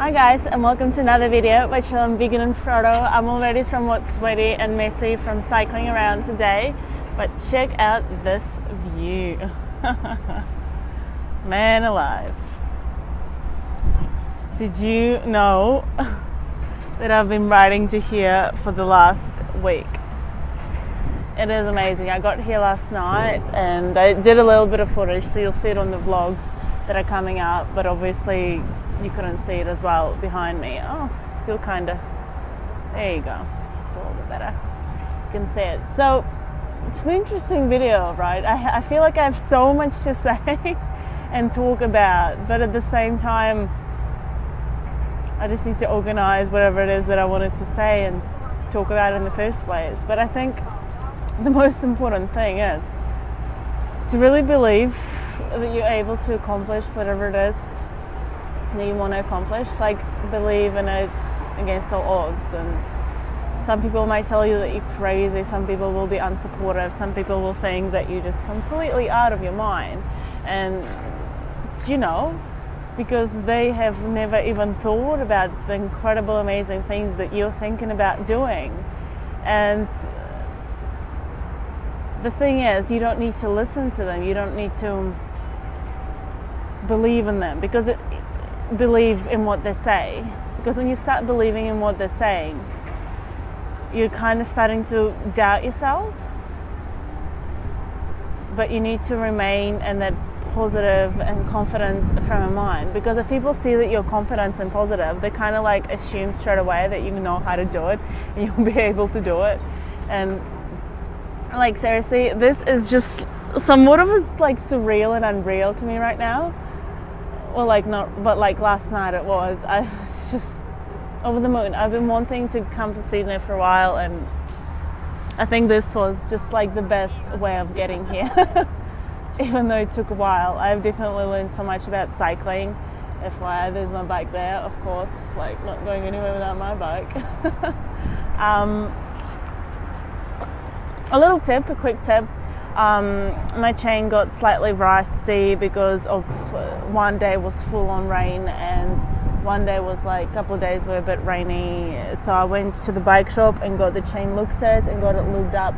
Hi guys, and welcome to another video by I'm Vegan and Frodo. I'm already somewhat sweaty and messy from cycling around today, but check out this view. Man alive. Did you know that I've been riding to here for the last week? It is amazing. I got here last night and I did a little bit of footage, so you'll see it on the vlogs that are coming out, but obviously you couldn't see it as well behind me. Oh, still kind of, there you go, it's a little bit better, you can see it. So it's an interesting video, right? I feel like I have so much to say and talk about, but at the same time I just need to organize whatever it is that I wanted to say and talk about in the first place. But I think the most important thing is to really believe that you're able to accomplish whatever it is that you want to accomplish. Like, believe in it against all odds. And some people might tell you that you're crazy, some people will be unsupportive, some people will think that you're just completely out of your mind, and you know, because they have never even thought about the incredible, amazing things that you're thinking about doing. And the thing is, you don't need to listen to them, you don't need to believe in them, because believe in what they say, because when you start believing in what they're saying, you're kind of starting to doubt yourself. But you need to remain in that positive and confident frame of mind, because if people see that you're confident and positive, they kind of like assume straight away that you know how to do it and you'll be able to do it. And like, seriously, this is just somewhat of a like surreal and unreal to me right now. Well, like not, but like last night it was. I was just over the moon. I've been wanting to come to Sydney for a while, and I think this was just like the best way of getting here. Even though it took a while, I've definitely learned so much about cycling. FYI, there's my bike there, of course, like not going anywhere without my bike. A quick tip. My chain got slightly rusty because of one day was full on rain and one day was like a couple of days were a bit rainy. So I went to the bike shop and got the chain looked at and got it lubed up.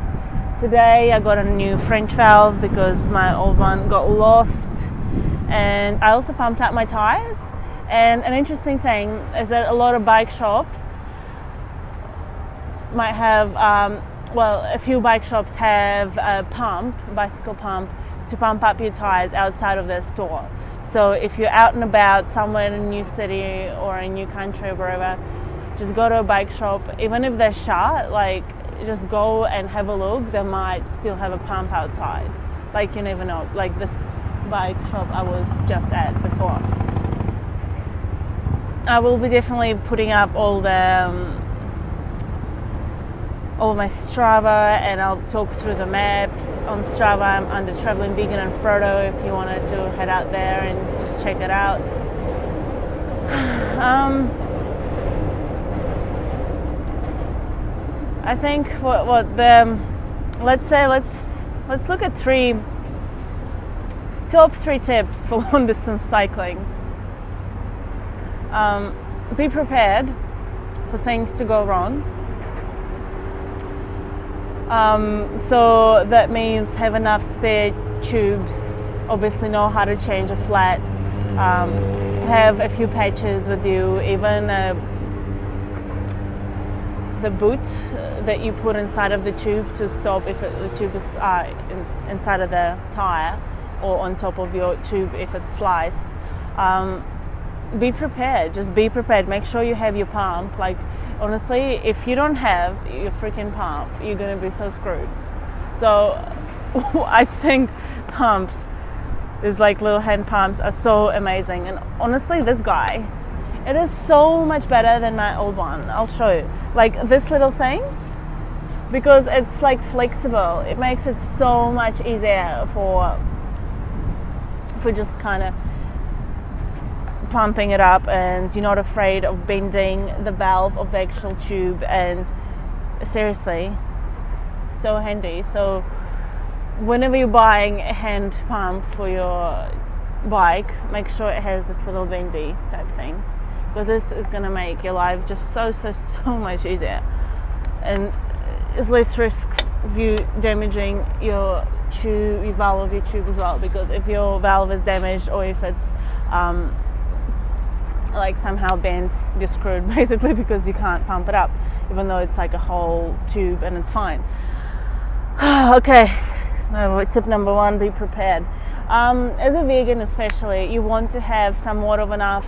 Today I got a new French valve because my old one got lost, and I also pumped out my tires. And an interesting thing is that a lot of bike shops might have a few bike shops have a bicycle pump to pump up your tires outside of their store. So if you're out and about somewhere in a new city or a new country or wherever, just go to a bike shop. Even if they're shut, like, just go and have a look. They might still have a pump outside. Like, you never know. Like this bike shop I was just at before. I will be definitely putting up all my Strava, and I'll talk through the maps on Strava. I'm under Traveling Vegan and Frodo if you wanted to head out there and just check it out. I think let's look at top three tips for long distance cycling. Be prepared for things to go wrong. So that means have enough spare tubes, obviously know how to change a flat, have a few patches with you, even the boot that you put inside of the tube to stop if the tube is inside of the tire or on top of your tube if it's sliced. Be prepared, just be prepared. Make sure you have your pump. Like, honestly, if you don't have your freaking pump, you're going to be so screwed. So I think pumps, these like little hand pumps, are so amazing. And honestly, this guy, it is so much better than my old one. I'll show you. Like this little thing, because it's like flexible, it makes it so much easier for just kind of pumping it up, and you're not afraid of bending the valve of the actual tube. And seriously, so handy. So whenever you're buying a hand pump for your bike, make sure it has this little bendy type thing. because this is going to make your life just so much easier, and is less risk of you damaging your tube, your valve of your tube as well, because if your valve is damaged or if it's like somehow bent, you're screwed basically, because you can't pump it up even though it's like a whole tube and it's fine. Okay, tip number 1, be prepared. As a vegan especially, you want to have somewhat of enough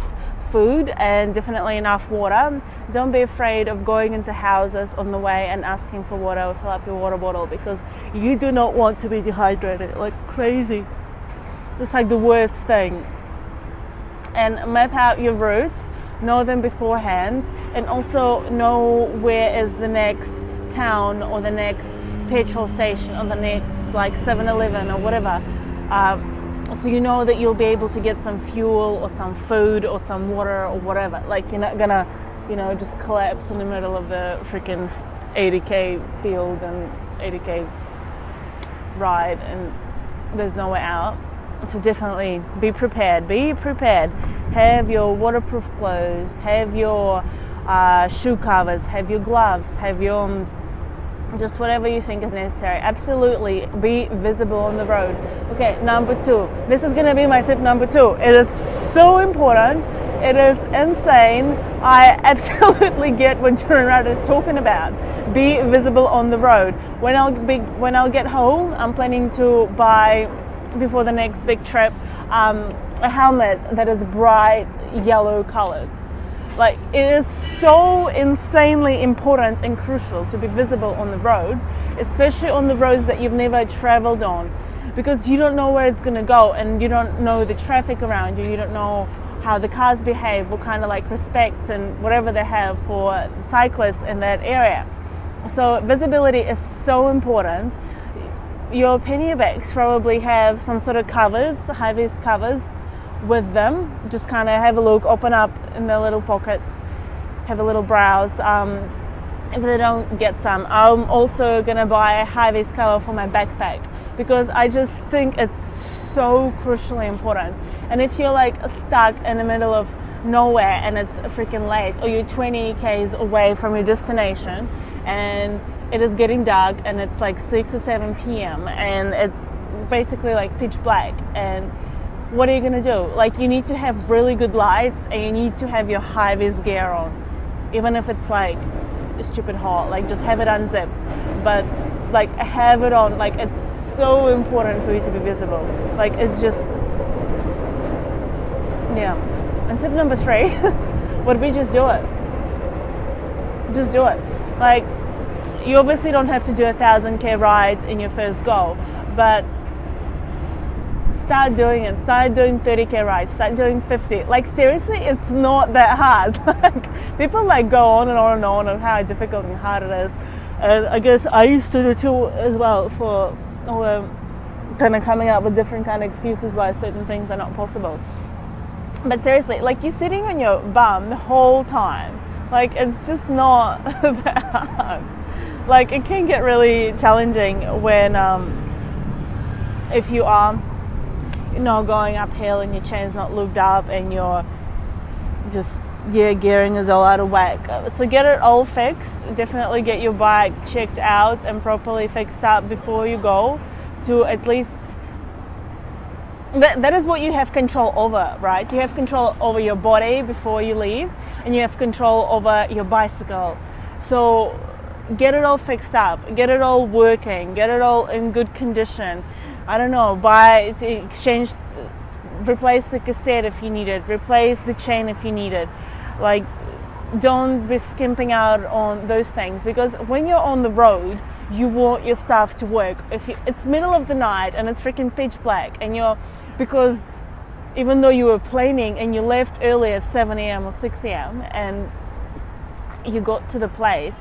food and definitely enough water. Don't be afraid of going into houses on the way and asking for water or fill up your water bottle, because you do not want to be dehydrated like crazy. It's like the worst thing. And map out your routes, know them beforehand, and also know where is the next town or the next petrol station or the next like 7-Eleven or whatever. So you know that you'll be able to get some fuel or some food or some water or whatever. Like you're not gonna, just collapse in the middle of the freaking 80k field and 80k ride and there's no way out. So definitely be prepared. Have your waterproof clothes, have your shoe covers, have your gloves, have your just whatever you think is necessary. Absolutely be visible on the road. Okay, number 2. This is going to be my tip number 2. It is so important. It is insane. I absolutely get what Jordan is talking about. Be visible on the road. When I'll get home, I'm planning to buy, before the next big trip, a helmet that is bright yellow colors. Like, it is so insanely important and crucial to be visible on the road, especially on the roads that you've never traveled on, because you don't know where it's going to go and you don't know the traffic around you. You don't know how the cars behave, what kind of like respect and whatever they have for cyclists in that area. So visibility is so important. Your pannier bags probably have some sort of covers, high-vis covers with them. Just kind of have a look, open up in the little pockets, have a little browse. If they don't get some, I'm also going to buy a high-vis cover for my backpack, because I just think it's so crucially important. And if you're like stuck in the middle of nowhere and it's freaking late, or you're 20 k's away from your destination and it is getting dark and it's like 6 or 7 p.m. and it's basically like pitch black, and what are you going to do? Like, you need to have really good lights and you need to have your high-vis gear on, even if it's like stupid hot. Like, just have it unzipped, but like have it on. Like, it's so important for you to be visible. Like, it's just, yeah. And tip number 3 would be just do it. Just do it. Like, you obviously don't have to do 1,000k rides in your first go, but start doing it. Start doing 30k rides. Start doing 50. Like, seriously, it's not that hard. Like, people like go on and on and on of how difficult and hard it is. And I guess I used to do too as well, for kind of coming up with different kind of excuses why certain things are not possible. But seriously, like, you're sitting on your bum the whole time. Like, it's just not that hard. Like, it can get really challenging when if you are going uphill and your chain's not lubed up and you're just gearing is all out of whack. So get it all fixed. Definitely get your bike checked out and properly fixed up before you go, to at least that is what you have control over, right? You have control over your body before you leave, and you have control over your bicycle. So get it all fixed up, get it all working, get it all in good condition. I don't know, replace the cassette if you need it, replace the chain if you need it. Like, don't be skimping out on those things, because when you're on the road, you want your stuff to work. If it's middle of the night and it's freaking pitch black, and because even though you were planning and you left early at 7 a.m. or 6 a.m. and you got to the place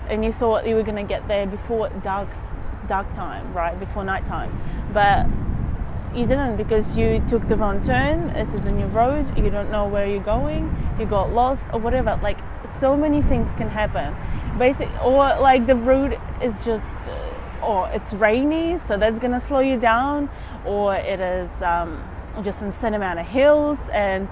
and you thought you were going to get there before dark time, right, before nighttime, but you didn't, because you took the wrong turn. This is a new road, you don't know where you're going, you got lost or whatever. Like, so many things can happen, or like the route is just, or it's rainy, so that's gonna slow you down, or it is just insane amount of hills, and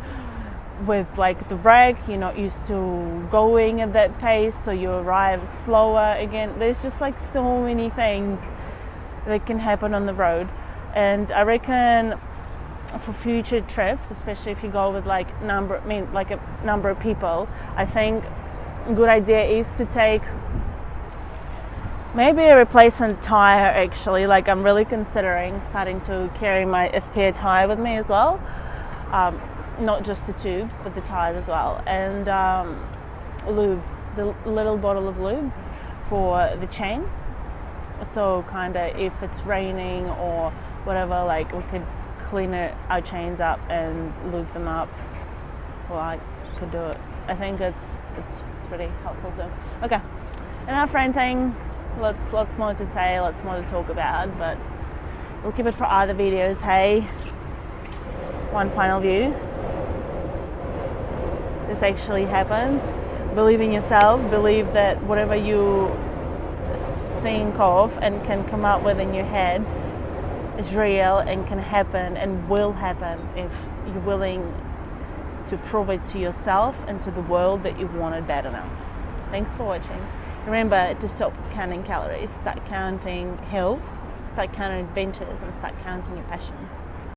with like the wreck, you're not used to going at that pace, so you arrive slower again. There's just like so many things that can happen on the road, and I reckon for future trips, especially if you go with like a number of people, I think a good idea is to take maybe a replacement tire. Actually, like I'm really considering starting to carry my spare tire with me as well, not just the tubes but the tires as well, and lube, the little bottle of lube for the chain, so kind of if it's raining or whatever, like we could clean our chains up and lube them up. Well, I could do it. I think it's pretty helpful too. Okay, enough ranting. Lots more to say, lots more to talk about, but we'll keep it for other videos. Hey, one final view. This actually happens. Believe in yourself. Believe that whatever you think of and can come up with in your head is real and can happen and will happen if you're willing to prove it to yourself and to the world that you want it bad enough. Thanks for watching. Remember to stop counting calories, start counting health, start counting adventures, and start counting your passions.